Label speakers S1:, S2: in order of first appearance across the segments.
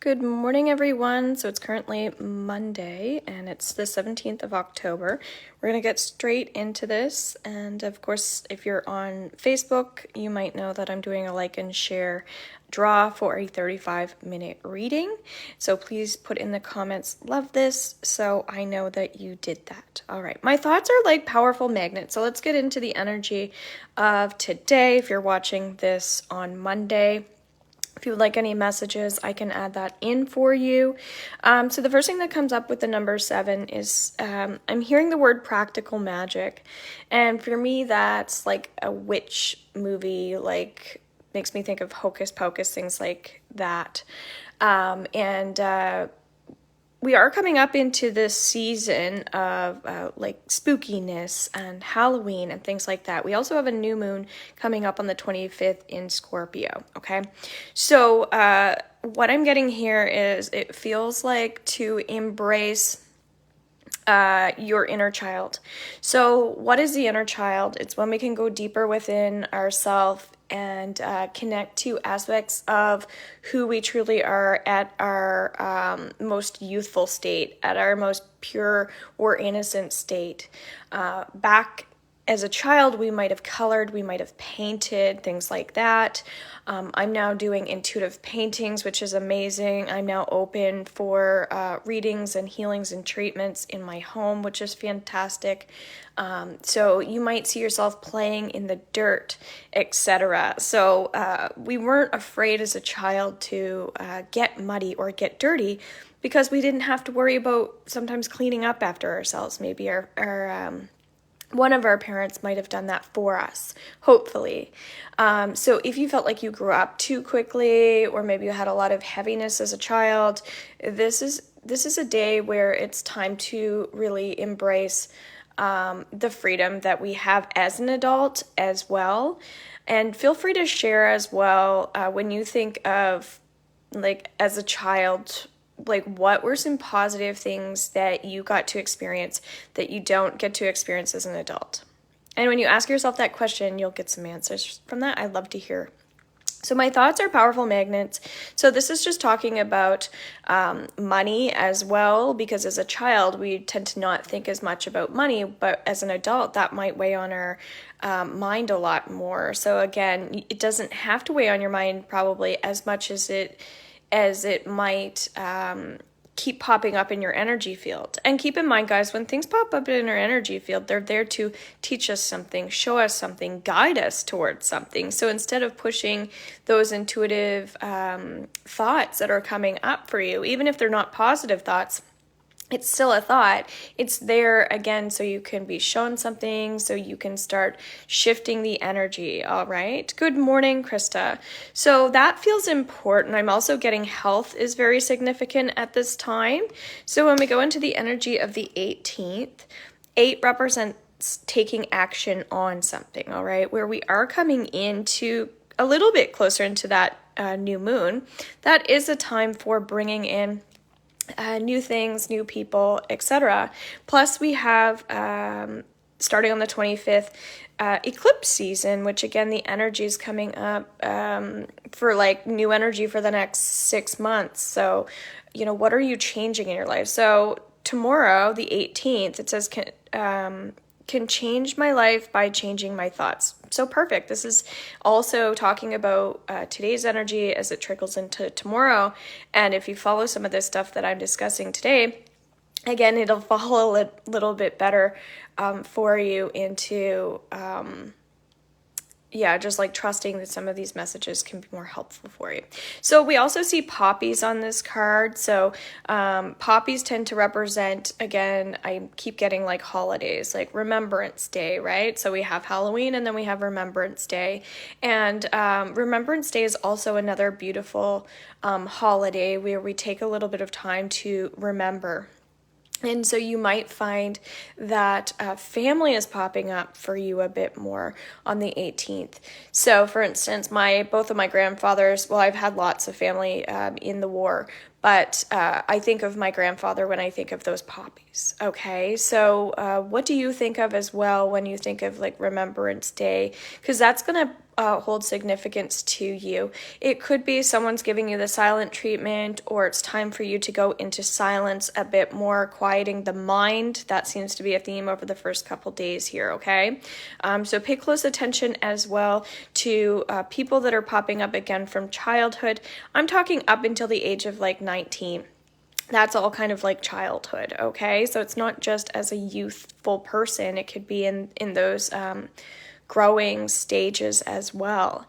S1: Good morning, everyone. So it's currently Monday and it's the 17th of October. We're going to get straight into this. And of course, if you're on Facebook, you might know that I'm doing a like and share draw for a 35-minute reading. So please put in the comments, love this, so I know that you did that. All right. My thoughts are like powerful magnets. So let's get into the energy of today. If you're watching this on Monday, if you would like any messages, I can add that in for you. So the first thing that comes up with the number 7 is I'm hearing the word practical magic. And for me, that's like a witch movie, like makes me think of Hocus Pocus, things like that. We are coming up into this season of like spookiness and Halloween and things like that. We also have a new moon coming up on the 25th in Scorpio, okay? So what I'm getting here is it feels like to embrace your inner child. So what is the inner child? It's when we can go deeper within ourselves and connect to aspects of who we truly are at our most youthful state, at our most pure or innocent state. Back as a child, we might have colored, we might have painted, things like that. I'm now doing intuitive paintings, which is amazing. I'm now open for readings and healings and treatments in my home, which is fantastic. So you might see yourself playing in the dirt, etc. So we weren't afraid as a child to get muddy or get dirty because we didn't have to worry about sometimes cleaning up after ourselves. Maybe our one of our parents might have done that for us, hopefully. So if you felt like you grew up too quickly, or maybe you had a lot of heaviness as a child, this is a day where it's time to really embrace the freedom that we have as an adult as well. And feel free to share as well when you think of, like, as a child, like, what were some positive things that you got to experience that you don't get to experience as an adult? And when you ask yourself that question, you'll get some answers from that. I'd love to hear. So my thoughts are powerful magnets. So this is just talking about money as well, because as a child, we tend to not think as much about money, but as an adult, that might weigh on our mind a lot more. So again, it doesn't have to weigh on your mind probably as much as it might keep popping up in your energy field. And keep in mind, guys, when things pop up in our energy field, they're there to teach us something, show us something, guide us towards something. So instead of pushing those intuitive thoughts that are coming up for you, even if they're not positive thoughts, it's still a thought. It's there again so you can be shown something, so you can start shifting the energy, all right? Good morning, Krista. So that feels important. I'm also getting health is very significant at this time. So when we go into the energy of the 18th, 8 represents taking action on something, all right? Where we are coming into a little bit closer into that new moon, that is a time for bringing in new things, new people, etc. Plus, we have, starting on the 25th, eclipse season, which again, the energy is coming up for like new energy for the next 6 months. So, what are you changing in your life? So tomorrow, the 18th, it says, can change my life by changing my thoughts. So perfect. This is also talking about today's energy as it trickles into tomorrow. And if you follow some of this stuff that I'm discussing today, again, it'll fall a little bit better for you into just like trusting that some of these messages can be more helpful for you. So we also see poppies on this card. So poppies tend to represent, again, I keep getting like holidays, like Remembrance Day, right? So we have Halloween and then we have Remembrance Day. And Remembrance Day is also another beautiful holiday where we take a little bit of time to remember. And so you might find that family is popping up for you a bit more on the 18th. So for instance, both of my grandfathers, well, I've had lots of family in the war, but I think of my grandfather when I think of those poppies, okay? So what do you think of as well when you think of like Remembrance Day? Because that's going to hold significance to you. It could be someone's giving you the silent treatment, or it's time for you to go into silence a bit more, quieting the mind. That seems to be a theme over the first couple days here, okay? So pay close attention as well to people that are popping up again from childhood. I'm talking up until the age of like 19. That's all kind of like childhood, okay? So it's not just as a youthful person. It could be in those growing stages as well.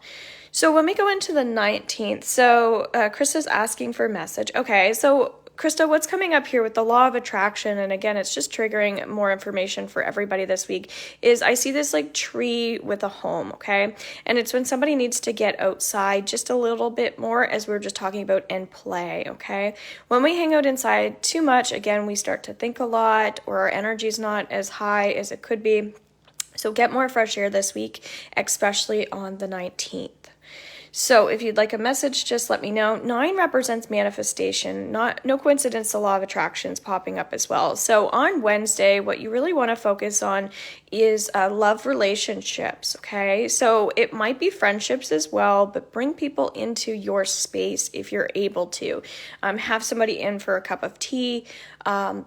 S1: So when we go into the 19th, so Krista's asking for a message. Okay, so Krista, what's coming up here with the law of attraction, and again, it's just triggering more information for everybody this week, is I see this like tree with a home, okay? And it's when somebody needs to get outside just a little bit more, as we were just talking about, and play, okay? When we hang out inside too much, again, we start to think a lot, or our energy's not as high as it could be. So get more fresh air this week, especially on the 19th. So if you'd like a message, just let me know. 9 represents manifestation. No coincidence, the law of attraction is popping up as well. So on Wednesday, what you really want to focus on is love relationships, okay? So it might be friendships as well, but bring people into your space if you're able to. Have somebody in for a cup of tea.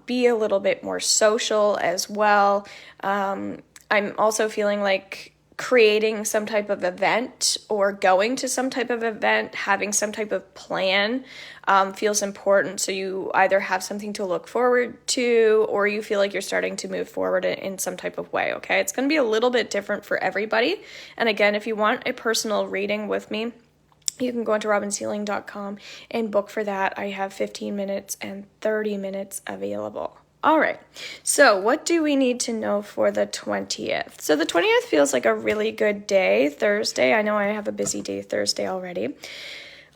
S1: Be a little bit more social as well. I'm also feeling like creating some type of event or going to some type of event, having some type of plan feels important. So you either have something to look forward to, or you feel like you're starting to move forward in some type of way, okay? It's going to be a little bit different for everybody. And again, if you want a personal reading with me, you can go into robinsealing.com and book for that. I have 15 minutes and 30 minutes available. All right, so what do we need to know for the 20th? So the 20th feels like a really good day, Thursday. I know I have a busy day Thursday already.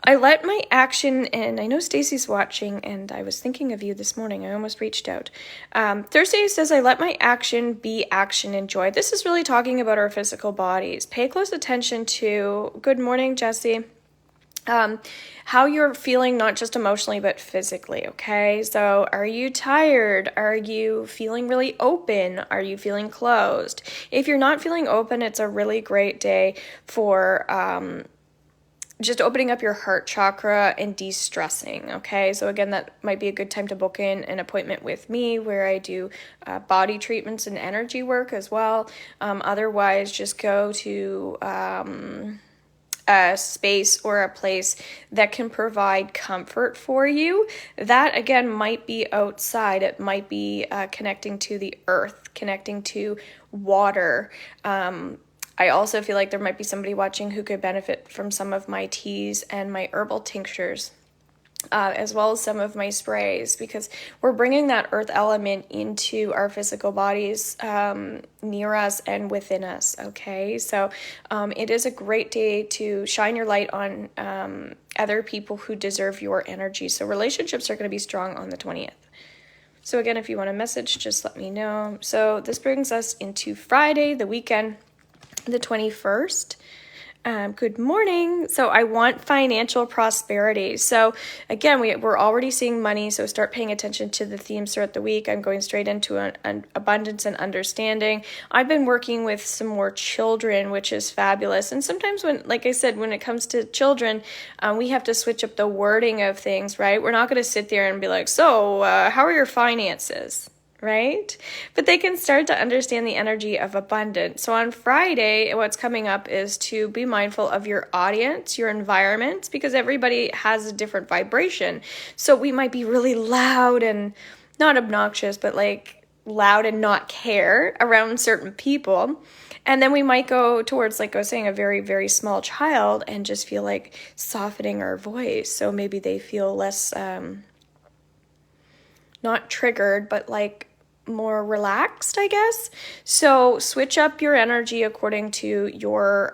S1: I let my action, and I know Stacy's watching, and I was thinking of you this morning. I almost reached out. Thursday says, I let my action be action and joy. This is really talking about our physical bodies. Pay close attention to, good morning, Jesse. How you're feeling, not just emotionally, but physically, okay? So are you tired? Are you feeling really open? Are you feeling closed? If you're not feeling open, it's a really great day for just opening up your heart chakra and de-stressing, okay? So again, that might be a good time to book in an appointment with me where I do body treatments and energy work as well. Otherwise, just go to a space or a place that can provide comfort for you. That again might be outside. It might be connecting to the earth, connecting to water. I also feel like there might be somebody watching who could benefit from some of my teas and my herbal tinctures, as well as some of my sprays, because we're bringing that earth element into our physical bodies, near us and within us, okay? So it is a great day to shine your light on other people who deserve your energy. So relationships are going to be strong on the 20th. So again, if you want a message, just let me know. So this brings us into Friday, the weekend, the 21st. Good morning. So I want financial prosperity. So again, we're already seeing money, so start paying attention to the themes throughout the week. I'm going straight into an abundance and understanding. I've been working with some more children, which is fabulous. And sometimes when, like I said, when it comes to children, we have to switch up the wording of things, right? We're not going to sit there and be like, so how are your finances? Right? But they can start to understand the energy of abundance. So on Friday, what's coming up is to be mindful of your audience, your environment, because everybody has a different vibration. So we might be really loud and not obnoxious, but like loud and not care around certain people. And then we might go towards, like I was saying, a very, very small child and just feel like softening our voice. So maybe they feel less, not triggered, but like more relaxed, I guess. So switch up your energy according to your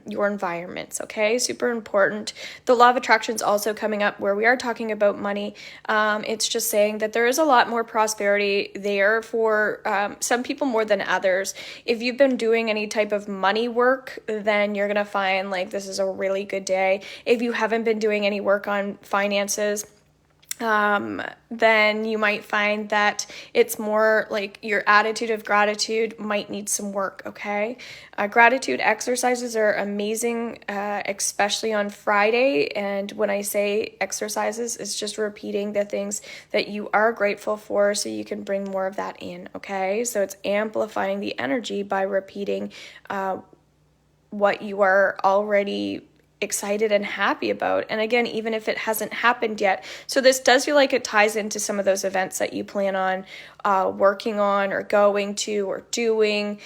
S1: environments, okay? Super important. The law of attraction is also coming up where we are talking about money. It's just saying that there is a lot more prosperity there for some people more than others. If you've been doing any type of money work, then you're gonna find like this is a really good day. If you haven't been doing any work on finances, then you might find that it's more like your attitude of gratitude might need some work, okay? Gratitude exercises are amazing, especially on Friday. And when I say exercises, it's just repeating the things that you are grateful for so you can bring more of that in, okay? So it's amplifying the energy by repeating what you are already excited and happy about. And again, even if it hasn't happened yet. So this does feel like it ties into some of those events that you plan on working on or going to or doing.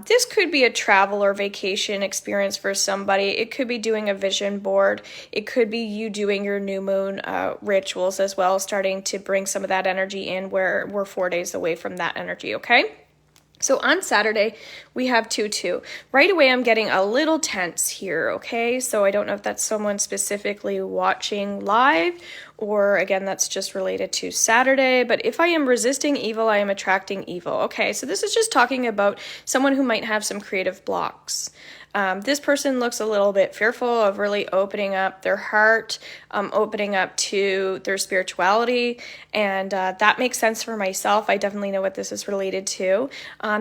S1: This could be a travel or vacation experience for somebody. It could be doing a vision board. It could be you doing your new moon rituals as well, starting to bring some of that energy in where we're 4 days away from that energy, okay? So on Saturday, we have 2-2. Right away, I'm getting a little tense here, okay? So I don't know if that's someone specifically watching live or, again, that's just related to Saturday. But if I am resisting evil, I am attracting evil. Okay, so this is just talking about someone who might have some creative blocks. This person looks a little bit fearful of really opening up their heart, opening up to their spirituality, and that makes sense for myself. I definitely know what this is related to.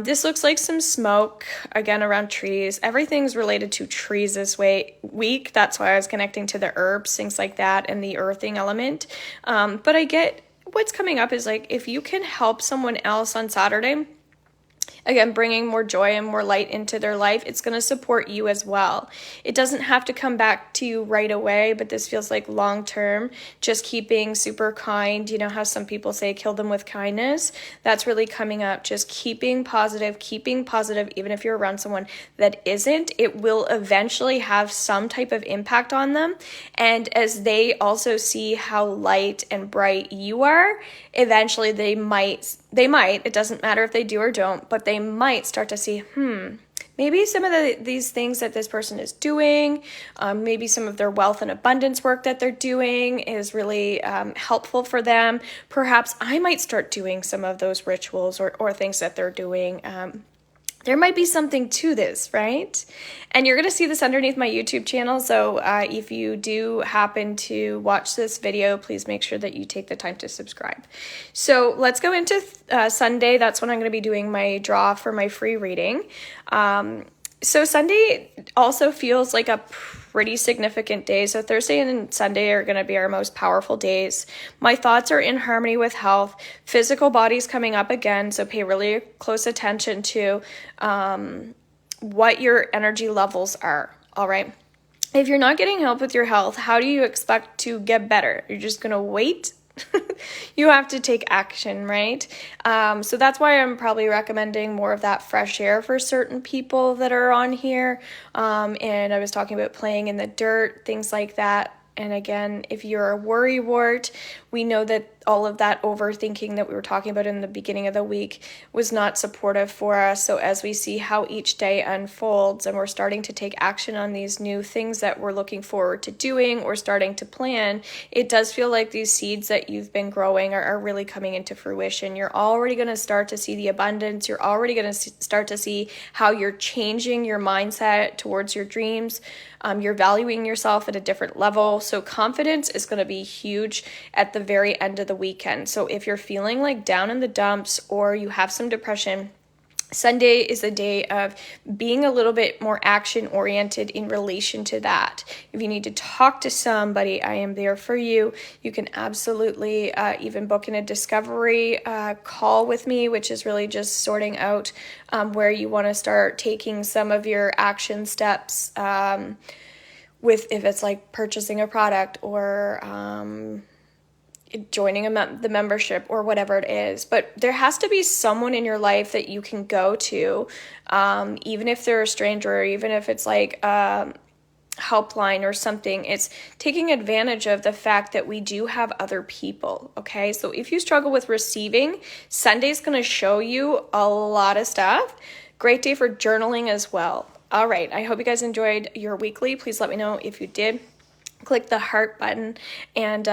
S1: This looks like some smoke, again, around trees. Everything's related to trees this week. That's why I was connecting to the herbs, things like that, and the earthing element. But I get what's coming up is like if you can help someone else on Saturday, again, bringing more joy and more light into their life, it's going to support you as well. It doesn't have to come back to you right away, but this feels like long term, just keeping super kind. You know how some people say, kill them with kindness? That's really coming up. Just keeping positive, even if you're around someone that isn't, it will eventually have some type of impact on them. And as they also see how light and bright you are, eventually they might, it doesn't matter if they do or don't, but they might start to see, maybe some of these things that this person is doing, maybe some of their wealth and abundance work that they're doing is really helpful for them. Perhaps I might start doing some of those rituals or things that they're doing. There might be something to this, right? And you're going to see this underneath my YouTube channel. So if you do happen to watch this video, please make sure that you take the time to subscribe. So let's go into Sunday. That's when I'm going to be doing my draw for my free reading. So Sunday also feels like a pretty significant day. So Thursday and Sunday are going to be our most powerful days. My thoughts are in harmony with health. Physical body's coming up again, so pay really close attention to what your energy levels are, all right? If you're not getting help with your health, how do you expect to get better? You're just going to wait? You have to take action, right? So that's why I'm probably recommending more of that fresh air for certain people that are on here. And I was talking about playing in the dirt, things like that. And again, if you're a worrywart, we know that all of that overthinking that we were talking about in the beginning of the week was not supportive for us. So as we see how each day unfolds and we're starting to take action on these new things that we're looking forward to doing or starting to plan, it does feel like these seeds that you've been growing are really coming into fruition. You're already going to start to see the abundance. You're already going to start to see how you're changing your mindset towards your dreams. You're valuing yourself at a different level. So confidence is going to be huge at the very end of the weekend. So if you're feeling like down in the dumps or you have some depression, Sunday is a day of being a little bit more action oriented in relation to that. If you need to talk to somebody, I am there for you. You can absolutely even book in a discovery call with me, which is really just sorting out where you want to start taking some of your action steps with if it's like purchasing a product or joining the membership or whatever it is. But there has to be someone in your life that you can go to, even if they're a stranger, or even if it's like a helpline or something. It's taking advantage of the fact that we do have other people, okay? So if you struggle with receiving, Sunday's going to show you a lot of stuff. Great day for journaling as well. All right, I hope you guys enjoyed your weekly. Please let me know if you did. Click the heart button and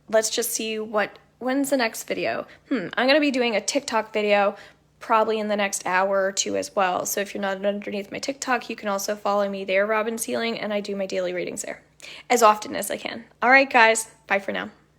S1: let's just see when's the next video. I'm going to be doing a TikTok video probably in the next hour or two as well. So if you're not underneath my TikTok, you can also follow me there, Robin's Healing, and I do my daily readings there as often as I can. All right, guys, bye for now.